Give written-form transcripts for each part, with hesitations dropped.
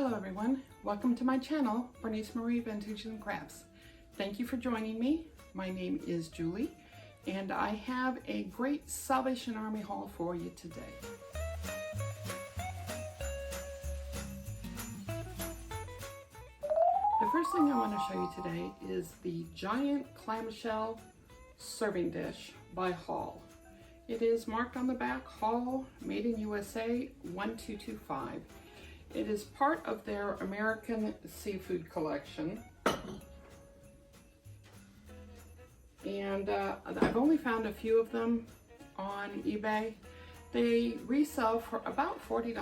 Hello everyone, welcome to my channel, Bernice Marie Vintage and Crafts. Thank you for joining me. My name is Julie and I have a great Salvation Army haul for you today. The first thing I want to show you today is the giant clamshell serving dish by Hall. It is marked on the back, Hall, made in USA, 1225. It is part of their American seafood collection. And I've only found a few of them on eBay. They resell for about $40.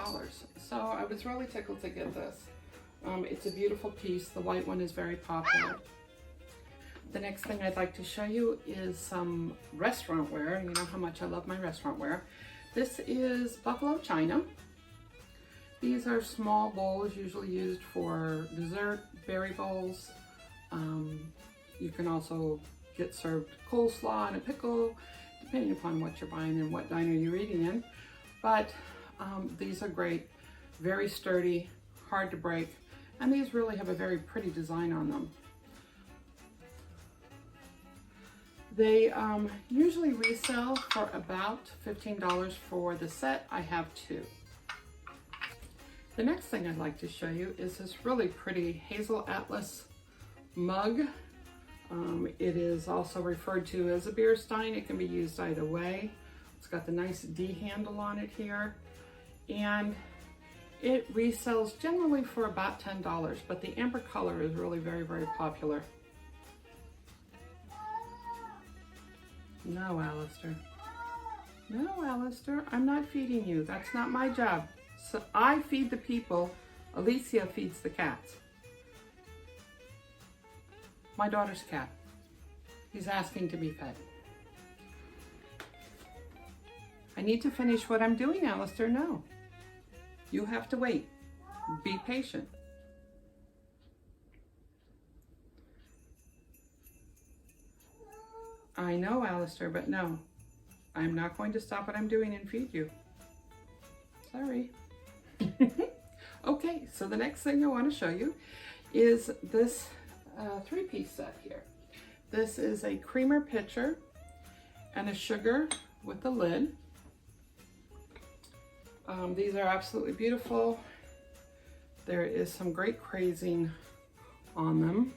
So I was really tickled to get this. It's a beautiful piece. The white one is very popular. The next thing I'd like to show you is some restaurant ware. You know how much I love my restaurant ware. This is buffalo china. These are small bowls usually used for dessert, berry bowls. You can also get served coleslaw and a pickle, depending upon what you're buying and what diner you're eating in. But these are great, very sturdy, hard to break, and these really have a very pretty design on them. They usually resell for about $15 for the set. I have two. The next thing I'd like to show you is this really pretty Hazel Atlas mug. It is also referred to as a beer stein. It can be used either way. It's got the nice D handle on it here. And it resells generally for about $10, but the amber color is really very, very popular. No, Alistair. No, Alistair, I'm not feeding you. That's not my job. So I feed the people, Alicia feeds the cats. My daughter's cat. He's asking to be fed. I need to finish what I'm doing, Alistair. No. You have to wait. Be patient. I know, Alistair, but no. I'm not going to stop what I'm doing and feed you. Sorry. Okay, so the next thing I want to show you is this three-piece set here. This is a creamer pitcher and a sugar with the lid. These are absolutely beautiful. There is some great crazing on them.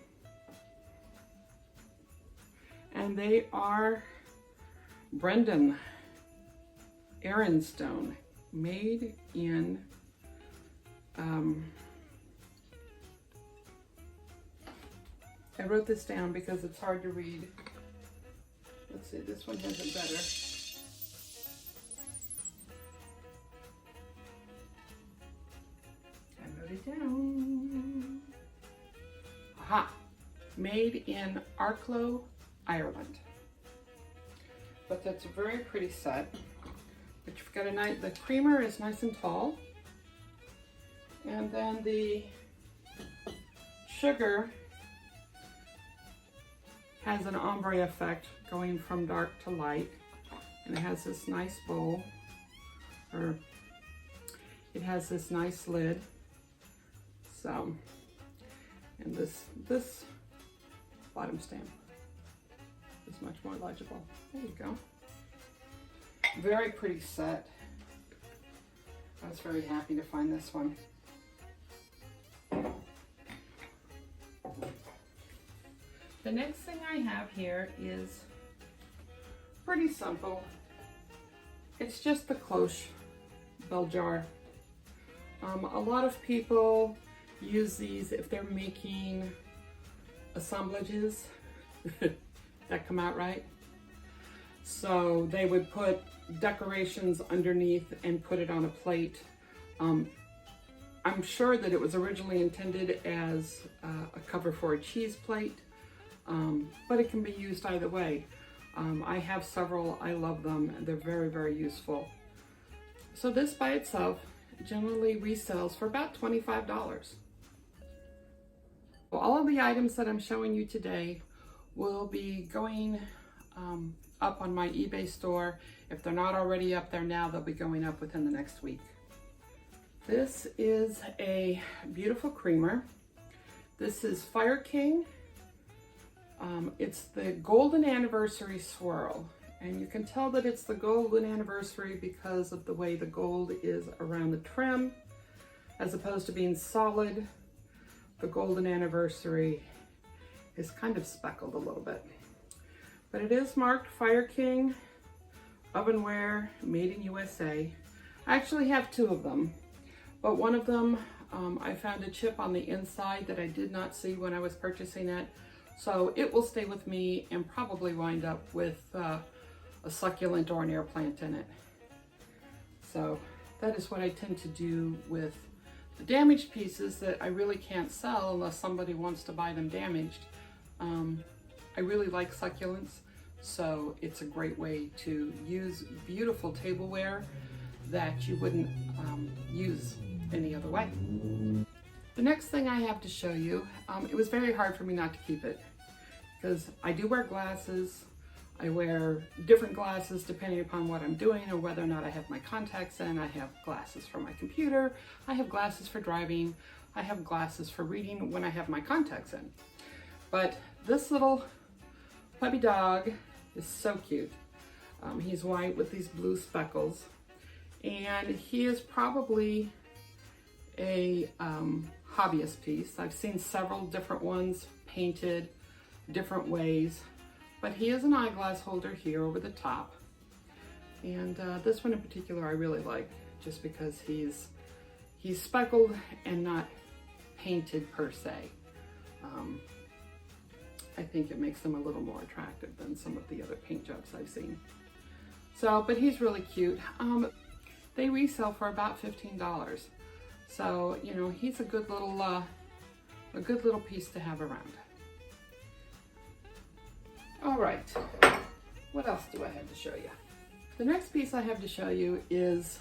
And they are Brendan Ironstone, made in I wrote this down because it's hard to read. Let's see, this one has it better. I wrote it down. Aha! Made in Arklow, Ireland. But that's a very pretty set. But you've got a nice, the creamer is nice and tall. And then the sugar has an ombre effect going from dark to light. And it has this nice bowl, or it has this nice lid. So, and this bottom stamp is much more legible. There you go. Very pretty set. I was very happy to find this one. The next thing I have here is pretty simple. It's just the Cloche Jar. A lot of people use these if they're making assemblages that come out right. So they would put decorations underneath and put it on a plate. I'm sure that it was originally intended as a cover for a cheese plate, but it can be used either way. I have several, I love them, and they're very, very useful. So this by itself generally resells for about $25. Well, all of the items that I'm showing you today will be going up on my eBay store. If they're not already up there now, they'll be going up within the next week. This is a beautiful creamer. This is Fire King. It's the golden anniversary swirl. And you can tell that it's the golden anniversary because of the way the gold is around the trim. As opposed to being solid, the golden anniversary is kind of speckled a little bit. But it is marked Fire King, ovenware, made in USA. I actually have two of them, but one of them I found a chip on the inside that I did not see when I was purchasing it. So it will stay with me and probably wind up with a succulent or an air plant in it. So that is what I tend to do with the damaged pieces that I really can't sell unless somebody wants to buy them damaged. I really like succulents, so it's a great way to use beautiful tableware that you wouldn't use any other way. The next thing I have to show you, it was very hard for me not to keep it because I do wear glasses. I wear different glasses depending upon what I'm doing or whether or not I have my contacts in. I have glasses for my computer. I have glasses for driving. I have glasses for reading when I have my contacts in. But this little puppy dog is so cute. He's white with these blue speckles. And he is probably a hobbyist piece. I've seen several different ones painted different ways. But he is an eyeglass holder here over the top. And this one in particular I really like just because he's speckled and not painted per se. I think it makes them a little more attractive than some of the other paint jobs I've seen. So, but he's really cute. They resell for about $15. So, you know, he's a good little piece to have around. All right, what else do I have to show you? The next piece I have to show you is,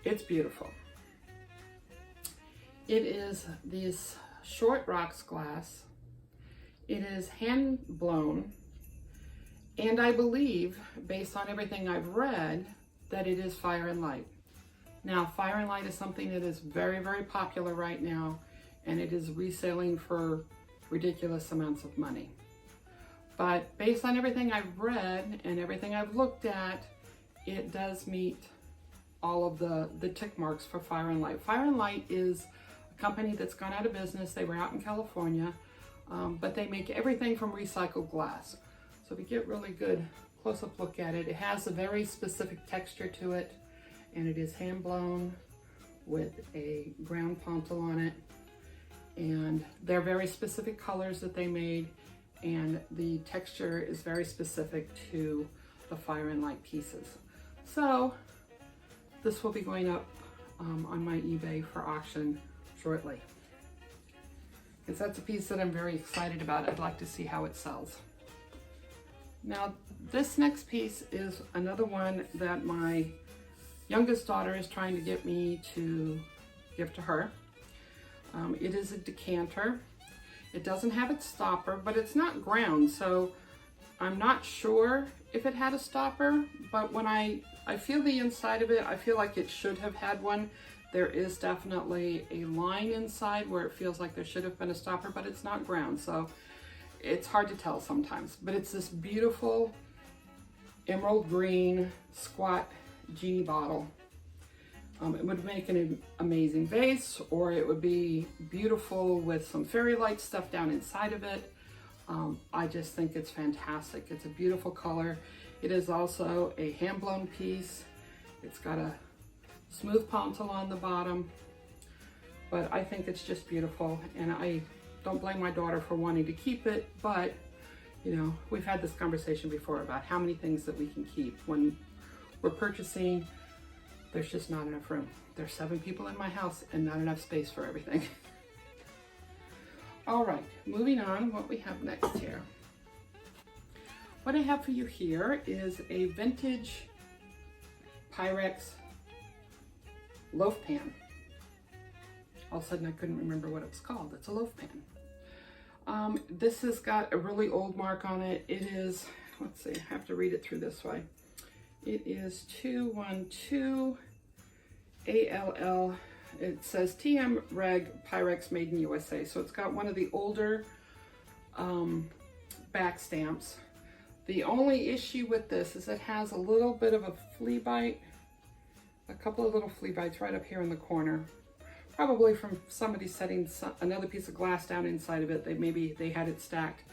it's beautiful. It is this short rocks glass. It is hand blown, and I believe, based on everything I've read, that it is Fire and Light. Now, Fire and Light is something that is very, very popular right now, and it is reselling for ridiculous amounts of money. But based on everything I've read and everything I've looked at, it does meet all of the tick marks for Fire and Light. Fire and Light is a company that's gone out of business. They were out in California, but they make everything from recycled glass. So if you get really good close-up look at it, it has a very specific texture to it, and it is hand blown with a ground pontil on it. And they're very specific colors that they made, and the texture is very specific to the Fire and Light pieces. So this will be going up on my eBay for auction shortly, because that's a piece that I'm very excited about. I'd like to see how it sells. Now this next piece is another one that my youngest daughter is trying to get me to give to her. It is a decanter. It doesn't have its stopper, but it's not ground, so I'm not sure if it had a stopper, but when I feel the inside of it, I feel like it should have had one. There is definitely a line inside where it feels like there should have been a stopper, but it's not ground, so it's hard to tell sometimes. But it's this beautiful emerald green squat Genie bottle. It would make an amazing vase, or it would be beautiful with some fairy light stuff down inside of it. I just think it's fantastic. It's a beautiful color. It is also a hand-blown piece. It's got a smooth pontil on the bottom, but I think it's just beautiful, and I don't blame my daughter for wanting to keep it, but you know, we've had this conversation before about how many things that we can keep. When we're purchasing, there's just not enough room. There's 7 people in my house and not enough space for everything. All right, moving on, what we have next here. What I have for you here is a vintage Pyrex loaf pan. All of a sudden I couldn't remember what it was called. It's a loaf pan. This has got a really old mark on it. It is, let's see, I have to read it through this way. It is 212 ALL It says TM Reg Pyrex Made in USA. So it's got one of the older back stamps. The only issue with this is it has a little bit of a flea bite, a couple of little flea bites right up here in the corner. Probably from somebody setting another piece of glass down inside of it. Maybe they had it stacked.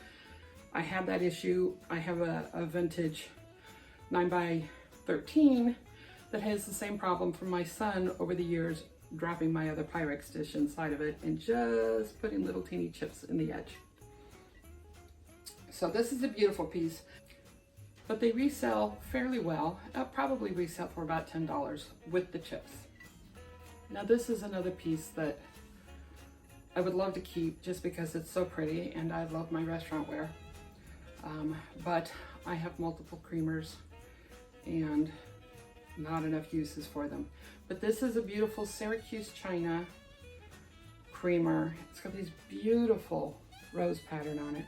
I had that issue. I have a vintage 9x13 that has the same problem from my son over the years, dropping my other Pyrex dish inside of it and just putting little teeny chips in the edge. So this is a beautiful piece, but they resell fairly well. Probably resell for about $10 with the chips. Now this is another piece that I would love to keep just because it's so pretty and I love my restaurant ware. But I have multiple creamers and not enough uses for them. But this is a beautiful Syracuse China creamer. It's got these beautiful rose pattern on it.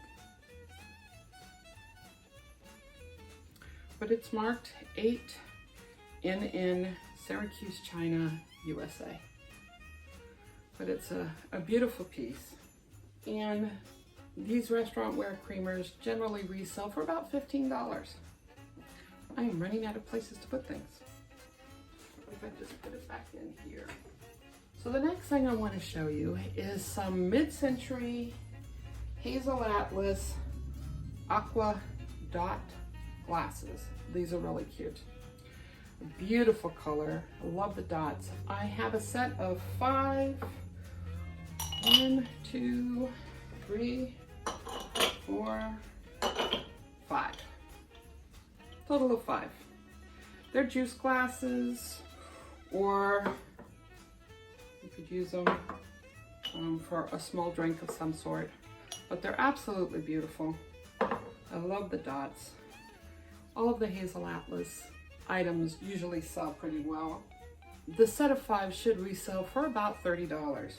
But it's marked 8NN Syracuse China USA. But it's a beautiful piece. And these restaurant ware creamers generally resell for about $15. I am running out of places to put things. What if I just put it back in here? So the next thing I want to show you is some mid-century Hazel Atlas Aqua dot glasses. These are really cute. Beautiful color. I love the dots. I have a set of 5. 1, 2, 3, 4, 5. Total of 5. They're juice glasses, or you could use them for a small drink of some sort. But they're absolutely beautiful. I love the dots. All of the Hazel Atlas items usually sell pretty well. The set of 5 should resell for about $30.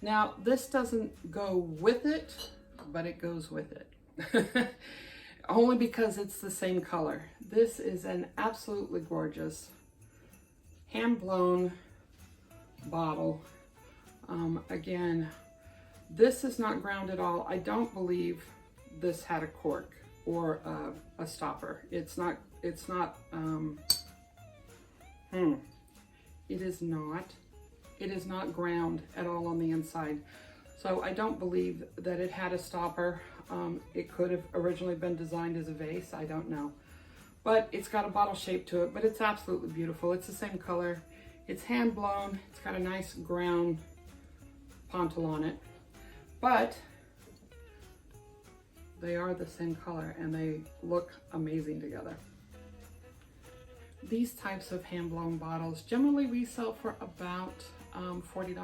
Now, this doesn't go with it, but it goes with it. Only because it's the same color. This is an absolutely gorgeous hand-blown bottle. Again, this is not ground at all. I don't believe this had a cork or a stopper. It is not. It is not ground at all on the inside. So I don't believe that it had a stopper. It could have originally been designed as a vase, I don't know. But it's got a bottle shape to it, but it's absolutely beautiful. It's the same color. It's hand blown. It's got a nice ground pontil on it. But they are the same color and they look amazing together. These types of hand blown bottles generally resell for about $40.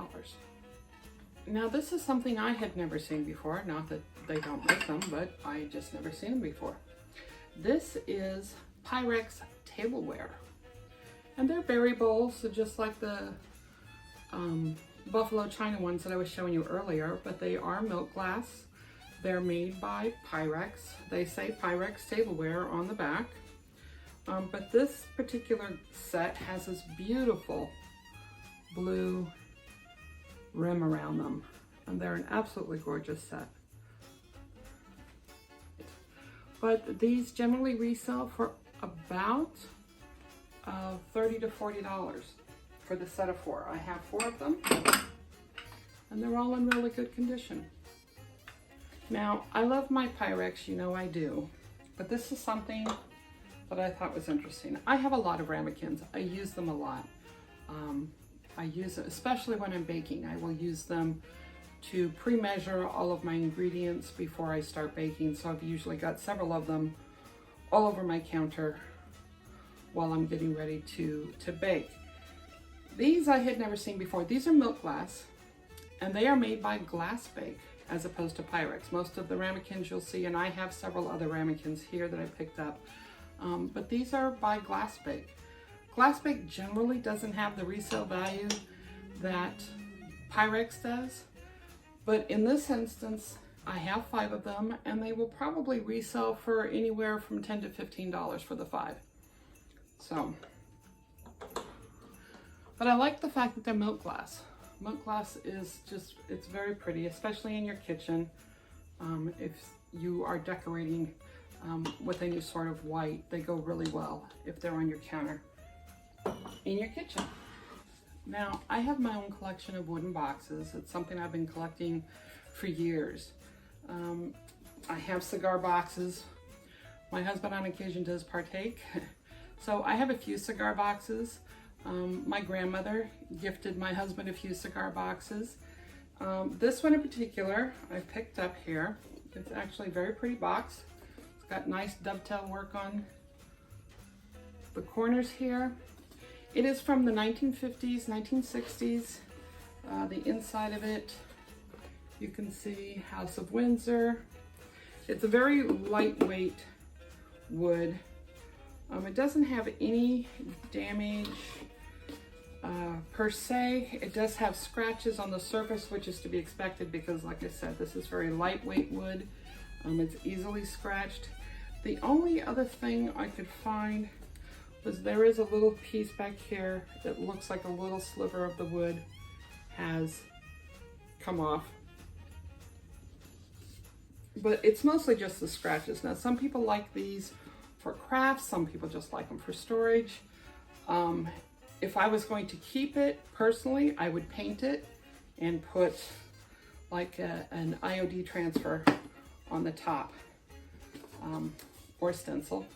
Now this is something I had never seen before. Not that they don't make them, but I just never seen them before. This is Pyrex Tableware. And they're berry bowls, so just like the Buffalo China ones that I was showing you earlier, but they are milk glass. They're made by Pyrex. They say Pyrex Tableware on the back. But this particular set has this beautiful blue rim around them. And they're an absolutely gorgeous set. But these generally resell for about $30 to $40 for the set of 4. I have 4 of them, and they're all in really good condition. Now, I love my Pyrex, you know I do, but this is something that I thought was interesting. I have a lot of ramekins. I use them a lot. I use it, especially when I'm baking. I will use them to pre-measure all of my ingredients before I start baking. So I've usually got several of them all over my counter while I'm getting ready to bake. These I had never seen before. These are milk glass, and they are made by Glass Bake as opposed to Pyrex. Most of the ramekins you'll see, and I have several other ramekins here that I picked up, but these are by Glass Bake. Glass Bake generally doesn't have the resale value that Pyrex does, but in this instance, I have 5 of them, and they will probably resell for anywhere from $10 to $15 for the 5. So, But I like the fact that they're milk glass. Milk glass is just, it's very pretty, especially in your kitchen. If you are decorating with any sort of white, they go really well if they're on your counter in your kitchen. Now, I have my own collection of wooden boxes. It's something I've been collecting for years. I have cigar boxes. My husband on occasion does partake. So I have a few cigar boxes. My grandmother gifted my husband a few cigar boxes. This one in particular, I picked up here. It's actually a very pretty box. It's got nice dovetail work on the corners here. It is from the 1950s, 1960s. The inside of it, you can see House of Windsor. It's a very lightweight wood. It doesn't have any damage per se. It does have scratches on the surface, which is to be expected because, like I said, this is very lightweight wood. It's easily scratched. The only other thing I could find was there is a little piece back here that looks like a little sliver of the wood has come off. But it's mostly just the scratches. Now, some people like these for crafts, some people just like them for storage. If I was going to keep it, personally, I would paint it and put like an IOD transfer on the top or stencil.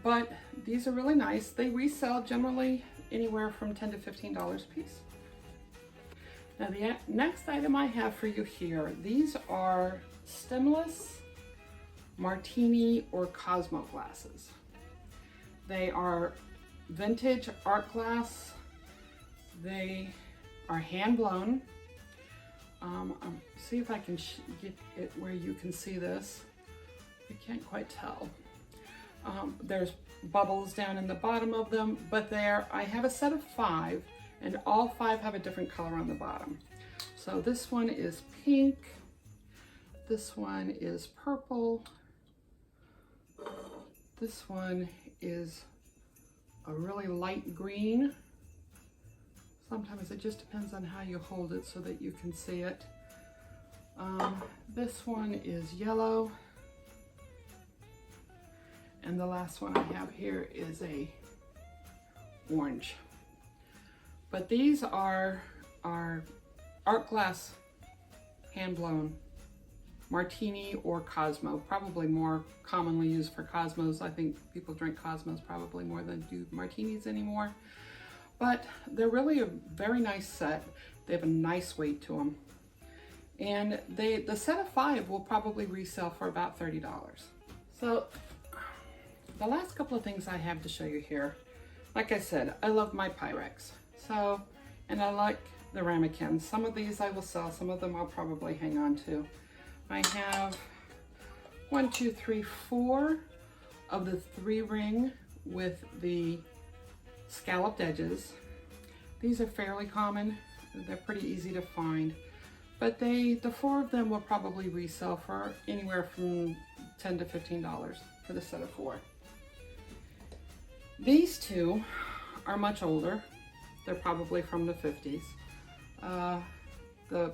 But these are really nice. They resell generally anywhere from $10 to $15 a piece. Now the next item I have for you here, these are stemless martini or Cosmo glasses. They are vintage art glass. They are hand blown. See if I can get it where you can see this. You can't quite tell. There's bubbles down in the bottom of them, but I have a set of 5, and all 5 have a different color on the bottom. So this one is pink, this one is purple, this one is a really light green. Sometimes it just depends on how you hold it so that you can see it. This one is yellow. And the last one I have here is a orange. But these are art glass hand blown martini or Cosmo, probably more commonly used for Cosmos. I think people drink Cosmos probably more than do martinis anymore. But they're really a very nice set. They have a nice weight to them. And the set of 5 will probably resell for about $30. So the last couple of things I have to show you here, like I said, I love my Pyrex. So, and I like the ramekins. Some of these I will sell, some of them I'll probably hang on to. I have 1, 2, 3, 4 of the 3-ring with the scalloped edges. These are fairly common. They're pretty easy to find. But the 4 of them will probably resell for anywhere from $10 to $15 for the set of 4. These 2 are much older. They're probably from the 50s. The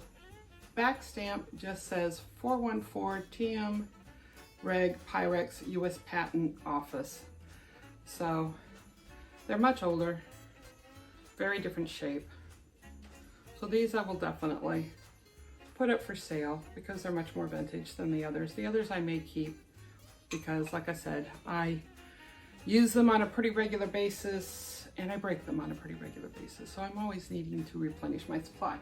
back stamp just says 414 TM Reg Pyrex US Patent Office. So they're much older, very different shape. So these I will definitely put up for sale because they're much more vintage than the others. The others I may keep because, like I said, I use them on a pretty regular basis and I break them on a pretty regular basis. So I'm always needing to replenish my supply.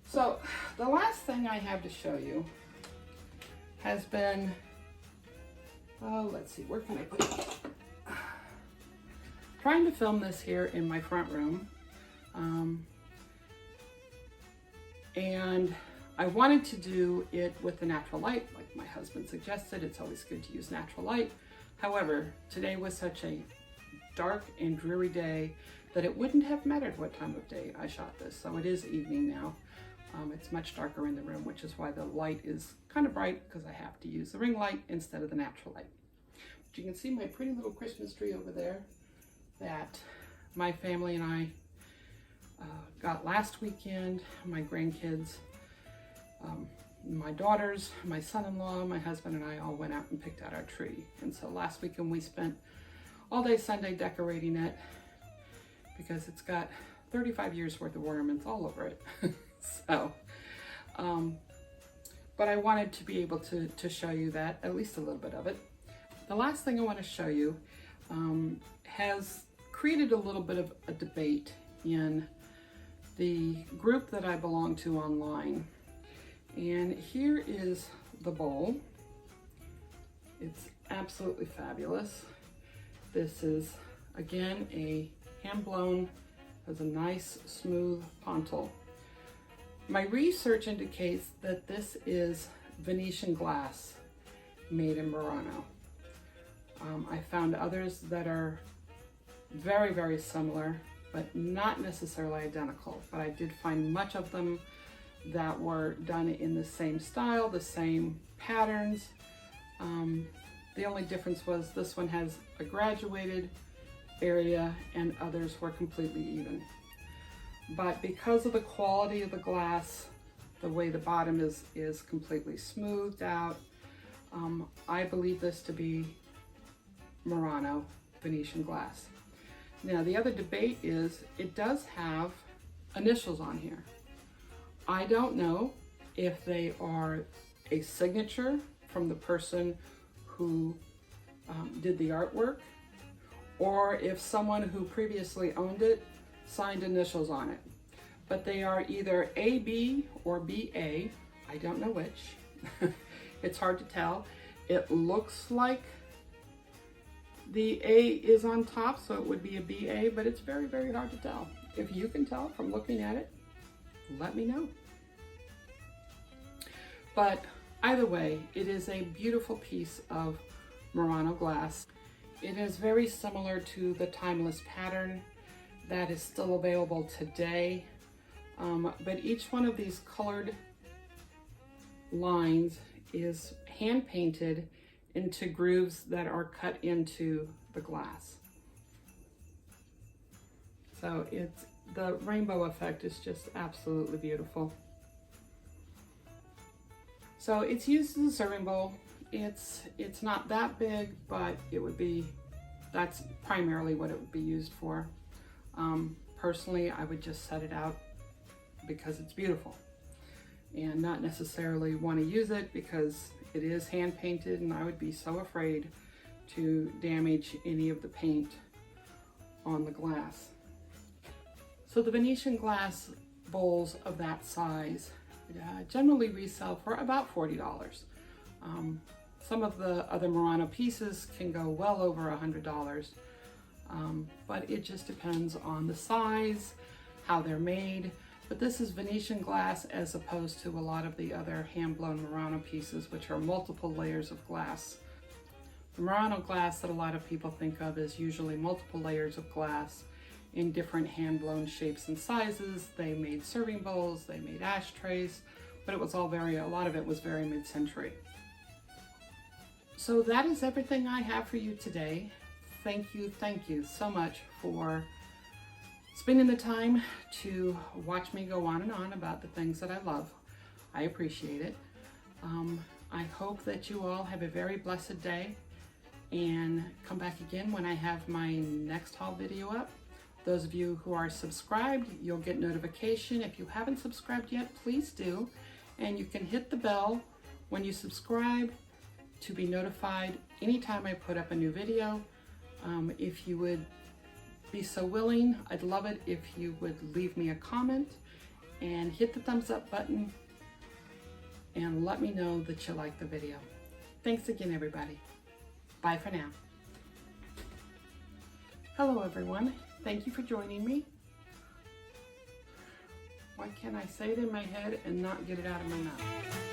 So the last thing I have to show you has been, let's see, where can I put it? Trying to film this here in my front room. And I wanted to do it with the natural light, like my husband suggested. It's always good to use natural light. However, today was such a dark and dreary day that it wouldn't have mattered what time of day I shot this. So it is evening now. It's much darker in the room, which is why the light is kind of bright because I have to use the ring light instead of the natural light. But you can see my pretty little Christmas tree over there that my family and I got last weekend. My grandkids, my daughters, my son-in-law, my husband and I all went out and picked out our tree. And so last weekend we spent all day Sunday decorating it because it's got 35 years worth of ornaments all over it. So, but I wanted to be able to show you that, at least a little bit of it. The last thing I want to show you has created a little bit of a debate in the group that I belong to online. And here is the bowl. It's absolutely fabulous. This is, again, a hand-blown, has a nice smooth pontil. My research indicates that this is Venetian glass made in Murano. I found others that are very, very similar, but not necessarily identical. But I did find much of them that were done in the same style, the same patterns. The only difference was this one has a graduated area and others were completely even. But because of the quality of the glass, the way the bottom is completely smoothed out, I believe this to be Murano Venetian glass. Now the other debate is it does have initials on here. I don't know if they are a signature from the person who did the artwork, or if someone who previously owned it signed initials on it. But they are either AB or BA. I don't know which. It's hard to tell. It looks like the A is on top, so it would be a BA, but it's very, very hard to tell. If you can tell from looking at it, let me know. But either way, it is a beautiful piece of Murano glass. It is very similar to the timeless pattern that is still available today. But each one of these colored lines is hand painted into grooves that are cut into the glass. So the rainbow effect is just absolutely beautiful. So it's used as a serving bowl. It's not that big, but that's primarily what it would be used for. Personally, I would just set it out because it's beautiful and not necessarily want to use it because it is hand painted and I would be so afraid to damage any of the paint on the glass. So the Venetian glass bowls of that size generally resell for about $40. Some of the other Murano pieces can go well over $100, but it just depends on the size, how they're made. But this is Venetian glass as opposed to a lot of the other hand-blown Murano pieces, which are multiple layers of glass. The Murano glass that a lot of people think of is usually multiple layers of glass in different hand-blown shapes and sizes. They made serving bowls, they made ashtrays, but it was all a lot of it was very mid-century. So that is everything I have for you today. Thank you so much for spending the time to watch me go on and on about the things that I love. I appreciate it. I hope that you all have a very blessed day and come back again when I have my next haul video up. Those of you who are subscribed, you'll get notification. If you haven't subscribed yet, please do. And you can hit the bell when you subscribe to be notified anytime I put up a new video. If you would be so willing, I'd love it if you would leave me a comment and hit the thumbs up button and let me know that you like the video. Thanks again, everybody. Bye for now. Hello, everyone. Thank you for joining me. Why can't I say it in my head and not get it out of my mouth?